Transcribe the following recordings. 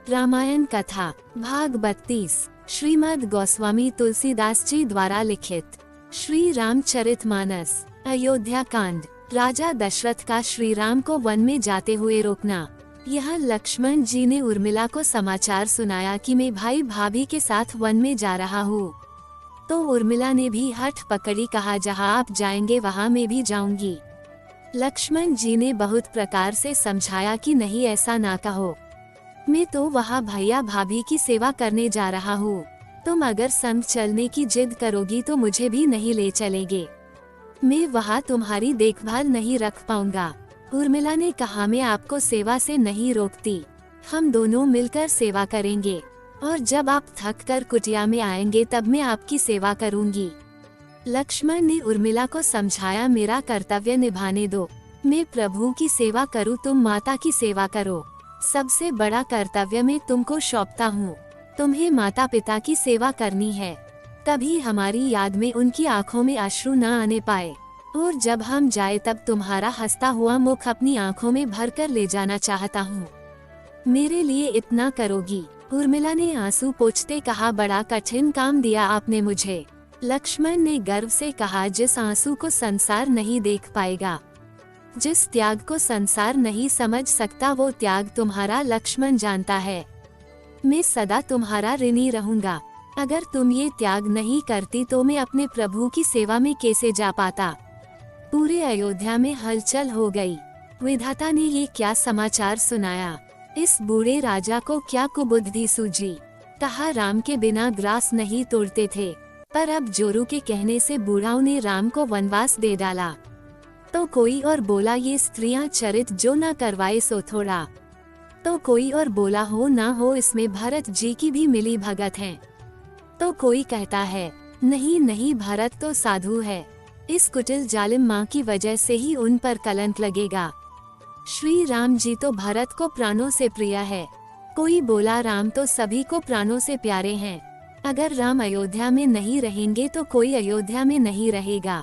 रामायण कथा भाग 32 श्रीमद् गोस्वामी तुलसीदास जी द्वारा लिखित श्री रामचरितमानस अयोध्या कांड। राजा दशरथ का श्री राम को वन में जाते हुए रोकना। यह लक्ष्मण जी ने उर्मिला को समाचार सुनाया कि मैं भाई भाभी के साथ वन में जा रहा हूँ। तो उर्मिला ने भी हठ पकड़ी, कहा जहाँ आप जाएंगे वहाँ मैं भी जाऊंगी। लक्ष्मण जी ने बहुत प्रकार से समझाया कि नहीं, ऐसा ना कहो, मैं तो वहाँ भैया भाभी की सेवा करने जा रहा हूँ। तुम अगर संग चलने की जिद करोगी तो मुझे भी नहीं ले चलेगे। मैं वहाँ तुम्हारी देखभाल नहीं रख पाऊंगा। उर्मिला ने कहा, मैं आपको सेवा से नहीं रोकती, हम दोनों मिलकर सेवा करेंगे और जब आप थक कर कुटिया में आएंगे तब मैं आपकी सेवा करूंगी। लक्ष्मण ने उर्मिला को समझाया, मेरा कर्तव्य निभाने दो, मैं प्रभु की सेवा करूँ, तुम माता की सेवा करो। सबसे बड़ा कर्तव्य मैं तुमको सौंपता हूँ, तुम्हें माता पिता की सेवा करनी है। कभी हमारी याद में उनकी आंखों में अश्रु न आने पाए और जब हम जाए तब तुम्हारा हंसता हुआ मुख अपनी आंखों में भरकर ले जाना चाहता हूँ। मेरे लिए इतना करोगी? उर्मिला ने आंसू पोंछते कहा, बड़ा कठिन काम दिया आपने मुझे। लक्ष्मण ने गर्व से कहा, जिस आंसू को संसार नहीं देख पाएगा, जिस त्याग को संसार नहीं समझ सकता, वो त्याग तुम्हारा लक्ष्मण जानता है। मैं सदा तुम्हारा ऋणी रहूंगा। अगर तुम ये त्याग नहीं करती तो मैं अपने प्रभु की सेवा में कैसे जा पाता। पूरे अयोध्या में हलचल हो गई। विधाता ने ये क्या समाचार सुनाया? इस बूढ़े राजा को क्या कुबुद्धि सूझी? कहा, राम के बिना ग्रास नहीं तोड़ते थे, पर अब जोरू के कहने से बूढ़ाओं ने राम को वनवास दे डाला। तो कोई और बोला, ये स्त्रियां चरित जो न करवाए सो थोड़ा। तो कोई और बोला, हो ना हो इसमें भरत जी की भी मिली भगत है। तो कोई कहता है, नहीं नहीं, भरत तो साधु है, इस कुटिल जालिम माँ की वजह से ही उन पर कलंक लगेगा। श्री राम जी तो भरत को प्राणों से प्रिय है। कोई बोला, राम तो सभी को प्राणों से प्यारे हैं, अगर राम अयोध्या में नहीं रहेंगे तो कोई अयोध्या में नहीं रहेगा।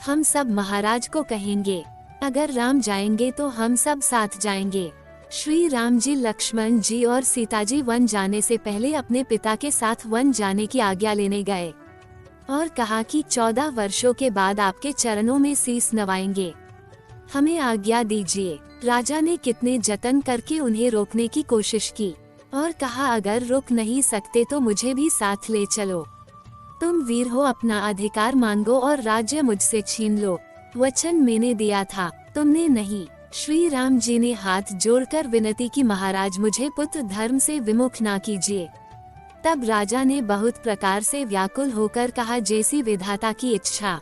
हम सब महाराज को कहेंगे, अगर राम जाएंगे तो हम सब साथ जाएंगे। श्री राम जी, लक्ष्मण जी और सीता जी वन जाने से पहले अपने पिता के साथ वन जाने की आज्ञा लेने गए और कहा कि 14 वर्षों के बाद आपके चरणों में शीस नवाएंगे, हमें आज्ञा दीजिए। राजा ने कितने जतन करके उन्हें रोकने की कोशिश की और कहा, अगर रोक नहीं सकते तो मुझे भी साथ ले चलो। तुम वीर हो, अपना अधिकार मांगो और राज्य मुझसे छीन लो। वचन मैंने दिया था, तुमने नहीं। श्री राम जी ने हाथ जोड़कर विनती की, महाराज मुझे पुत्र धर्म से विमुख ना कीजिए। तब राजा ने बहुत प्रकार से व्याकुल होकर कहा, जैसी विधाता की इच्छा,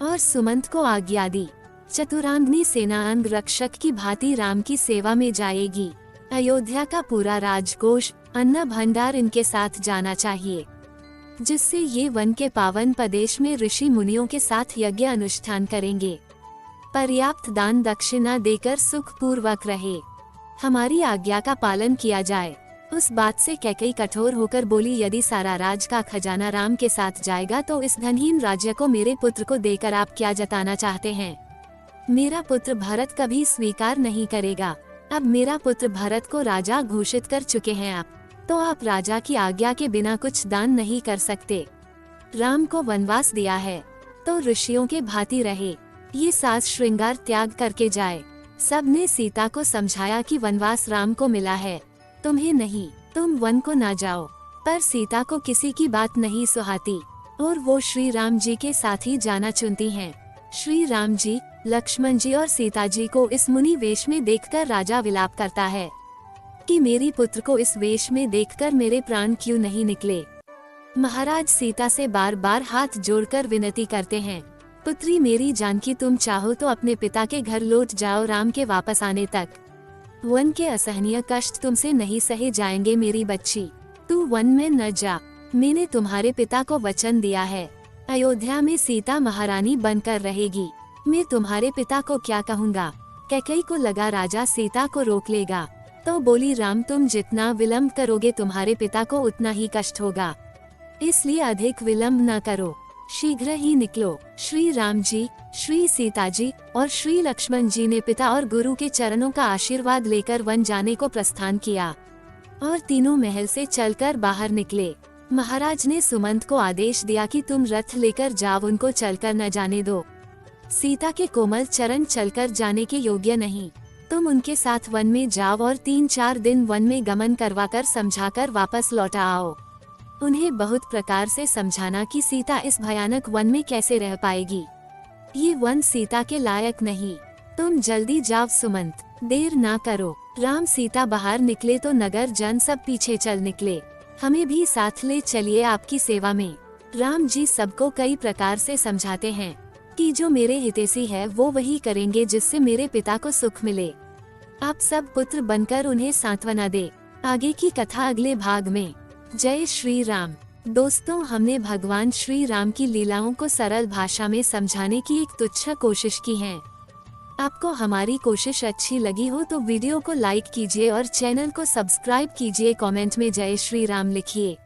और सुमंत को आज्ञा दी। चतुरांगनी सेना अंग रक्षक की भांति राम की सेवा में जाएगी। अयोध्या का पूरा राजकोष, अन्न भंडार इनके साथ जाना चाहिए, जिससे ये वन के पावन प्रदेश में ऋषि मुनियों के साथ यज्ञ अनुष्ठान करेंगे। पर्याप्त दान दक्षिणा देकर सुख पूर्वक रहे। हमारी आज्ञा का पालन किया जाए। उस बात से कैकेयी कठोर होकर बोली, यदि सारा राज का खजाना राम के साथ जाएगा तो इस धनहीन राज्य को मेरे पुत्र को देकर आप क्या जताना चाहते हैं? मेरा पुत्र भरत कभी स्वीकार नहीं करेगा। अब मेरा पुत्र भरत को राजा घोषित कर चुके हैं आप, तो आप राजा की आज्ञा के बिना कुछ दान नहीं कर सकते। राम को वनवास दिया है तो ऋषियों के भांति रहे, ये साज श्रृंगार त्याग करके जाए। सब ने सीता को समझाया कि वनवास राम को मिला है, तुम्हें नहीं, तुम वन को ना जाओ। पर सीता को किसी की बात नहीं सुहाती और वो श्री राम जी के साथ ही जाना चुनती हैं। श्री राम जी, लक्ष्मण जी और सीता जी को इस मुनि वेश में देखकर राजा विलाप करता है कि मेरी पुत्र को इस वेश में देखकर मेरे प्राण क्यों नहीं निकले। महाराज सीता से बार बार हाथ जोड़कर विनती करते हैं, पुत्री मेरी जानकी, तुम चाहो तो अपने पिता के घर लौट जाओ, राम के वापस आने तक वन के असहनीय कष्ट तुमसे नहीं सहे जाएंगे। मेरी बच्ची, तू वन में न जा, मैंने तुम्हारे पिता को वचन दिया है, अयोध्या में सीता महारानी बनकर रहेगी। मैं तुम्हारे पिता को क्या कहूँगा? कैकेयी को लगा राजा सीता को रोक लेगा, तो बोली, राम तुम जितना विलम्ब करोगे तुम्हारे पिता को उतना ही कष्ट होगा, इसलिए अधिक विलम्ब न करो, शीघ्र ही निकलो। श्री राम जी, श्री सीता जी और श्री लक्ष्मण जी ने पिता और गुरु के चरणों का आशीर्वाद लेकर वन जाने को प्रस्थान किया और तीनों महल से चलकर बाहर निकले। महाराज ने सुमंत को आदेश दिया कि तुम रथ लेकर जाओ, उनको चलकर न जाने दो। सीता के कोमल चरण चलकर जाने के योग्य नहीं। तुम उनके साथ वन में जाओ और 3-4 दिन वन में गमन करवाकर समझाकर वापस लौटा आओ। उन्हें बहुत प्रकार से समझाना कि सीता इस भयानक वन में कैसे रह पाएगी। ये वन सीता के लायक नहीं। तुम जल्दी जाओ सुमंत, देर ना करो। राम सीता बाहर निकले तो नगर जन सब पीछे चल निकले। हमें भी साथ ले चलिए आपकी सेवा में। राम जी सबको कई प्रकार से समझाते हैं कि जो मेरे हितैषी है वो वही करेंगे जिससे मेरे पिता को सुख मिले। आप सब पुत्र बनकर उन्हें सांत्वना दे। आगे की कथा अगले भाग में। जय श्री राम। दोस्तों, हमने भगवान श्री राम की लीलाओं को सरल भाषा में समझाने की एक तुच्छ कोशिश की है। आपको हमारी कोशिश अच्छी लगी हो तो वीडियो को लाइक कीजिए और चैनल को सब्सक्राइब कीजिए। कमेंट में जय श्री राम लिखिए।